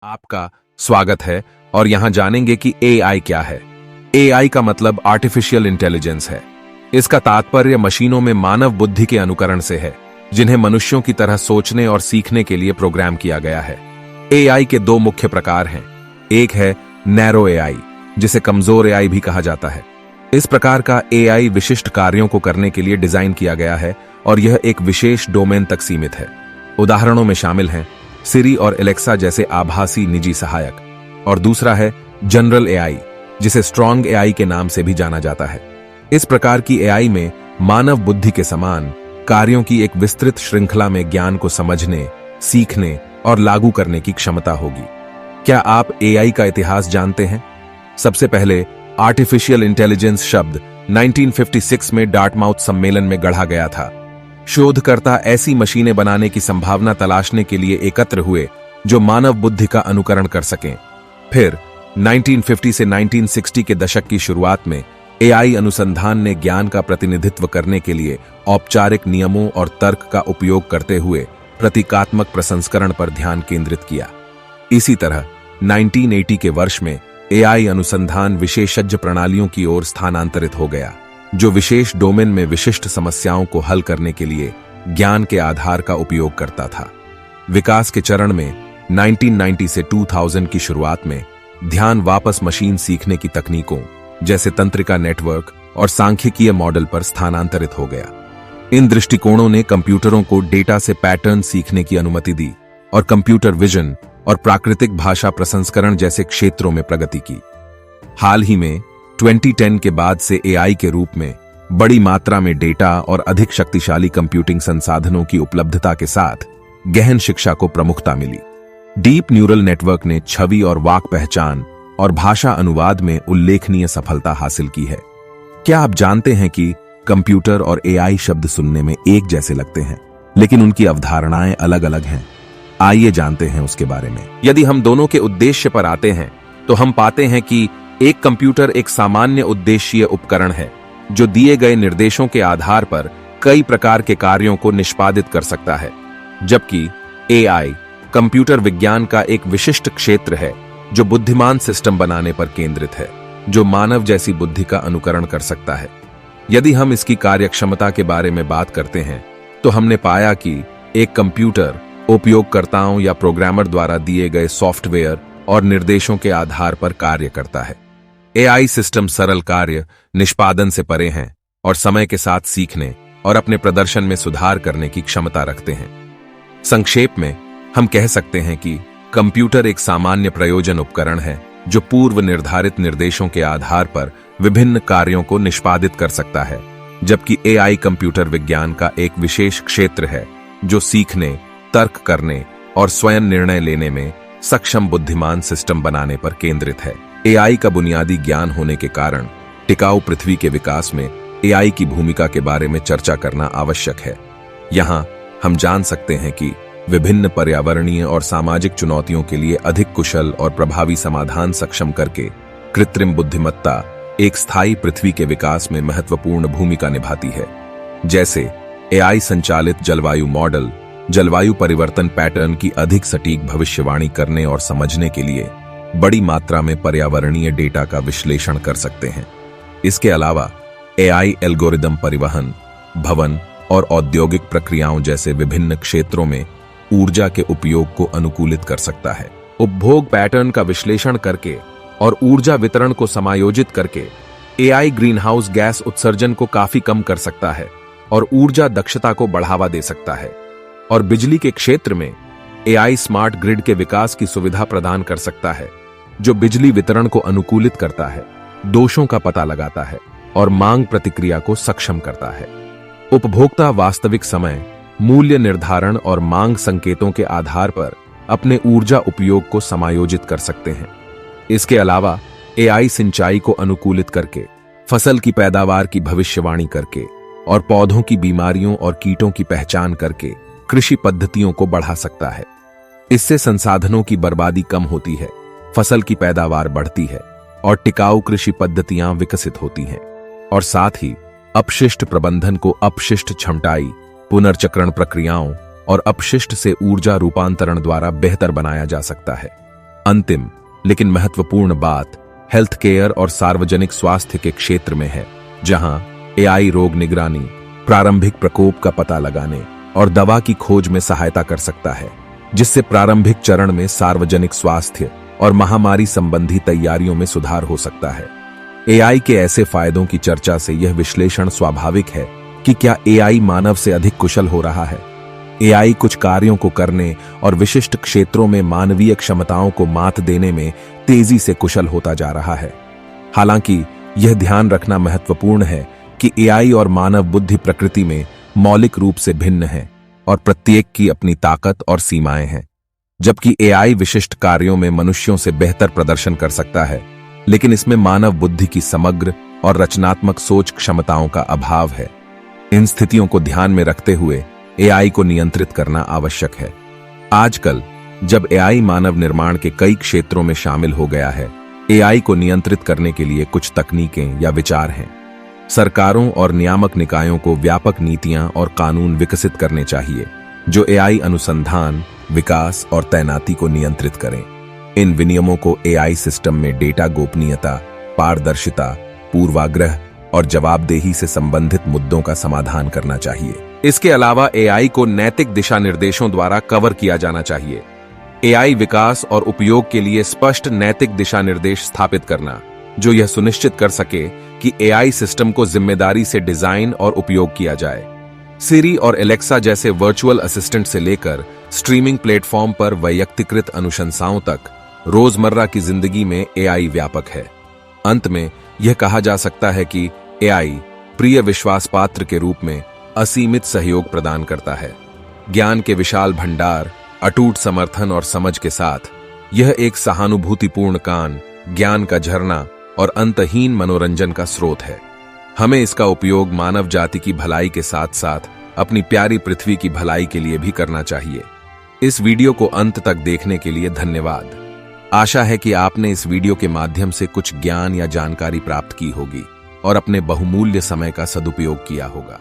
आपका स्वागत है और यहां जानेंगे कि एआई क्या है। एआई का मतलब आर्टिफिशियल इंटेलिजेंस है। इसका तात्पर्य मशीनों में मानव बुद्धि के अनुकरण से है, जिन्हें मनुष्यों की तरह सोचने और सीखने के लिए प्रोग्राम किया गया है। एआई के दो मुख्य प्रकार हैं। एक है नैरो एआई, जिसे कमजोर एआई भी कहा जाता है। इस प्रकार का एआई विशिष्ट कार्यों को करने के लिए डिजाइन किया गया है और यह एक विशेष डोमेन तक सीमित है। उदाहरणों में शामिल हैं सिरी और एलेक्सा जैसे आभासी निजी सहायक। और दूसरा है जनरल एआई, जिसे स्ट्रॉन्ग एआई के नाम से भी जाना जाता है। इस प्रकार की एआई में मानव बुद्धि के समान कार्यों की एक विस्तृत श्रृंखला में ज्ञान को समझने, सीखने और लागू करने की क्षमता होगी। क्या आप एआई का इतिहास जानते हैं? सबसे पहले आर्टिफिशियल इंटेलिजेंस शब्द 1956 में डार्टमाउथ सम्मेलन में गढ़ा गया था। शोधकर्ता ऐसी मशीनें बनाने की संभावना तलाशने के लिए एकत्र हुए जो मानव बुद्धि का अनुकरण कर सकें। फिर 1950 से 1960 के दशक की शुरुआत में एआई अनुसंधान ने ज्ञान का प्रतिनिधित्व करने के लिए औपचारिक नियमों और तर्क का उपयोग करते हुए प्रतीकात्मक प्रसंस्करण पर ध्यान केंद्रित किया। इसी तरह 1980 के वर्ष में एआई अनुसंधान विशेषज्ञ प्रणालियों की ओर स्थानांतरित हो गया, जो विशेष डोमेन में विशिष्ट समस्याओं को हल करने के लिए ज्ञान के आधार का उपयोग करता था। विकास के चरण में 1990 से 2000 की शुरुआत में ध्यान वापस मशीन सीखने की तकनीकों जैसे तंत्रिका नेटवर्क और सांख्यिकीय मॉडल पर स्थानांतरित हो गया। इन दृष्टिकोणों ने कंप्यूटरों को डेटा से पैटर्न सीखने की अनुमति दी और कंप्यूटर विजन और प्राकृतिक भाषा प्रसंस्करण जैसे क्षेत्रों में प्रगति की। हाल ही में 2010 के बाद से एआई के रूप में बड़ी मात्रा में डेटा और अधिक शक्तिशाली कंप्यूटिंग संसाधनों की उपलब्धता के साथ गहन शिक्षा को प्रमुखता मिली। डीप न्यूरल नेटवर्क ने छवि और वाक पहचान और भाषा अनुवाद में उल्लेखनीय सफलता हासिल की है। क्या आप जानते हैं कि कंप्यूटर और एआई शब्द सुनने में एक जैसे लगते हैं, लेकिन उनकी अवधारणाएं अलग अलग हैं? आइए जानते हैं उसके बारे में। यदि हम दोनों के उद्देश्य पर आते हैं तो हम पाते हैं कि एक कंप्यूटर एक सामान्य उद्देश्यीय उपकरण है जो दिए गए निर्देशों के आधार पर कई प्रकार के कार्यों को निष्पादित कर सकता है, जबकि एआई कंप्यूटर विज्ञान का एक विशिष्ट क्षेत्र है जो बुद्धिमान सिस्टम बनाने पर केंद्रित है, जो मानव जैसी बुद्धि का अनुकरण कर सकता है। यदि हम इसकी कार्यक्षमता के बारे में बात करते हैं तो हमने पाया कि एक कंप्यूटर उपयोगकर्ताओं या प्रोग्रामर द्वारा दिए गए सॉफ्टवेयर और निर्देशों के आधार पर कार्य करता है। एआई सिस्टम सरल कार्य निष्पादन से परे हैं और समय के साथ सीखने और अपने प्रदर्शन में सुधार करने की क्षमता रखते हैं। संक्षेप में हम कह सकते हैं कि कंप्यूटर एक सामान्य प्रयोजन उपकरण है जो पूर्व निर्धारित निर्देशों के आधार पर विभिन्न कार्यों को निष्पादित कर सकता है, जबकि एआई कंप्यूटर विज्ञान का एक विशेष क्षेत्र है जो सीखने, तर्क करने और स्वयं निर्णय लेने में सक्षम बुद्धिमान सिस्टम बनाने पर केंद्रित है। एआई का बुनियादी ज्ञान होने के कारण टिकाऊ पृथ्वी के विकास में एआई की भूमिका के बारे में चर्चा करना आवश्यक है। यहाँ हम जान सकते हैं कि विभिन्न पर्यावरणीय और सामाजिक चुनौतियों के लिए अधिक कुशल और प्रभावी समाधान सक्षम करके कृत्रिम बुद्धिमत्ता एक स्थायी पृथ्वी के विकास में महत्वपूर्ण भूमिका निभाती है। जैसे एआई संचालित जलवायु मॉडल जलवायु परिवर्तन पैटर्न की अधिक सटीक भविष्यवाणी करने और समझने के लिए बड़ी मात्रा में पर्यावरणीय डेटा का विश्लेषण कर सकते हैं। इसके अलावा एआई एल्गोरिदम परिवहन, भवन और औद्योगिक प्रक्रियाओं जैसे विभिन्न क्षेत्रों में ऊर्जा के उपयोग को अनुकूलित कर सकता है। उपभोग पैटर्न का विश्लेषण करके और ऊर्जा वितरण को समायोजित करके एआई ग्रीनहाउस गैस उत्सर्जन को काफी कम कर सकता है और ऊर्जा दक्षता को बढ़ावा दे सकता है। और बिजली के क्षेत्र में एआई स्मार्ट ग्रिड के विकास की सुविधा प्रदान कर सकता है, जो बिजली वितरण को अनुकूलित करता है, दोषों का पता लगाता है और मांग प्रतिक्रिया को सक्षम करता है। उपभोक्ता वास्तविक समय, मूल्य निर्धारण और मांग संकेतों के आधार पर अपने ऊर्जा उपयोग को समायोजित कर सकते हैं। इसके अलावा एआई सिंचाई को अनुकूलित करके, फसल की पैदावार की भविष्यवाणी करके और पौधों की बीमारियों और कीटों की पहचान करके कृषि पद्धतियों को बढ़ा सकता है। इससे संसाधनों की बर्बादी कम होती है, फसल की पैदावार बढ़ती है और टिकाऊ कृषि पद्धतियां विकसित होती हैं। और साथ ही अपशिष्ट प्रबंधन को अपशिष्ट छंटाई, पुनर्चक्रण प्रक्रियाओं और अपशिष्ट से ऊर्जा रूपांतरण द्वारा बेहतर बनाया जा सकता है। अंतिम लेकिन महत्वपूर्ण बात हेल्थ केयर और सार्वजनिक स्वास्थ्य के क्षेत्र में है, जहां एआई रोग निगरानी, प्रारंभिक प्रकोप का पता लगाने और दवा की खोज में सहायता कर सकता है, जिससे प्रारंभिक चरण में सार्वजनिक स्वास्थ्य और महामारी संबंधी तैयारियों में सुधार हो सकता है। एआई के ऐसे फायदों की चर्चा से यह विश्लेषण स्वाभाविक है कि क्या एआई मानव से अधिक कुशल हो रहा है। एआई कुछ कार्यों को करने और विशिष्ट क्षेत्रों में मानवीय क्षमताओं को मात देने में तेजी से कुशल होता जा रहा है। हालांकि यह ध्यान रखना महत्वपूर्ण है कि एआई और मानव बुद्धि प्रकृति में मौलिक रूप से भिन्न है और प्रत्येक की अपनी ताकत और सीमाएं हैं। जबकि एआई विशिष्ट कार्यों में मनुष्यों से बेहतर प्रदर्शन कर सकता है, लेकिन इसमें मानव बुद्धि की समग्र और रचनात्मक सोच क्षमताओं का अभाव है। इन स्थितियों को ध्यान में रखते हुए एआई को नियंत्रित करना आवश्यक है। आजकल जब एआई मानव निर्माण के कई क्षेत्रों में शामिल हो गया है, एआई को नियंत्रित करने के लिए कुछ तकनीकें या विचार हैं। सरकारों और नियामक निकायों को व्यापक नीतियां और कानून विकसित करने चाहिए जो एआई अनुसंधान, विकास और तैनाती को नियंत्रित करें। इन विनियमों को एआई सिस्टम में डेटा गोपनीयता, पारदर्शिता, पूर्वाग्रह और जवाबदेही से संबंधित मुद्दों का समाधान करना चाहिए। इसके अलावा एआई को नैतिक दिशा निर्देशों द्वारा कवर किया जाना चाहिए। एआई विकास और उपयोग के लिए स्पष्ट नैतिक दिशा निर्देश स्थापित करना जो यह सुनिश्चित कर सके कि एआई सिस्टम को जिम्मेदारी से डिजाइन और उपयोग किया जाए। सिरी और एलेक्सा जैसे वर्चुअल असिस्टेंट से लेकर स्ट्रीमिंग प्लेटफॉर्म पर वैयक्तिकृत अनुशंसाओं तक रोजमर्रा की जिंदगी में एआई व्यापक है। अंत में यह कहा जा सकता है कि एआई प्रिय विश्वास पात्र के रूप में असीमित सहयोग प्रदान करता है। ज्ञान के विशाल भंडार, अटूट समर्थन और समझ के साथ यह एक सहानुभूतिपूर्ण कान, ज्ञान का झरना और अंतहीन मनोरंजन का स्रोत है। हमें इसका उपयोग मानव जाति की भलाई के साथ साथ अपनी प्यारी पृथ्वी की भलाई के लिए भी करना चाहिए। इस वीडियो को अंत तक देखने के लिए धन्यवाद। आशा है कि आपने इस वीडियो के माध्यम से कुछ ज्ञान या जानकारी प्राप्त की होगी और अपने बहुमूल्य समय का सदुपयोग किया होगा।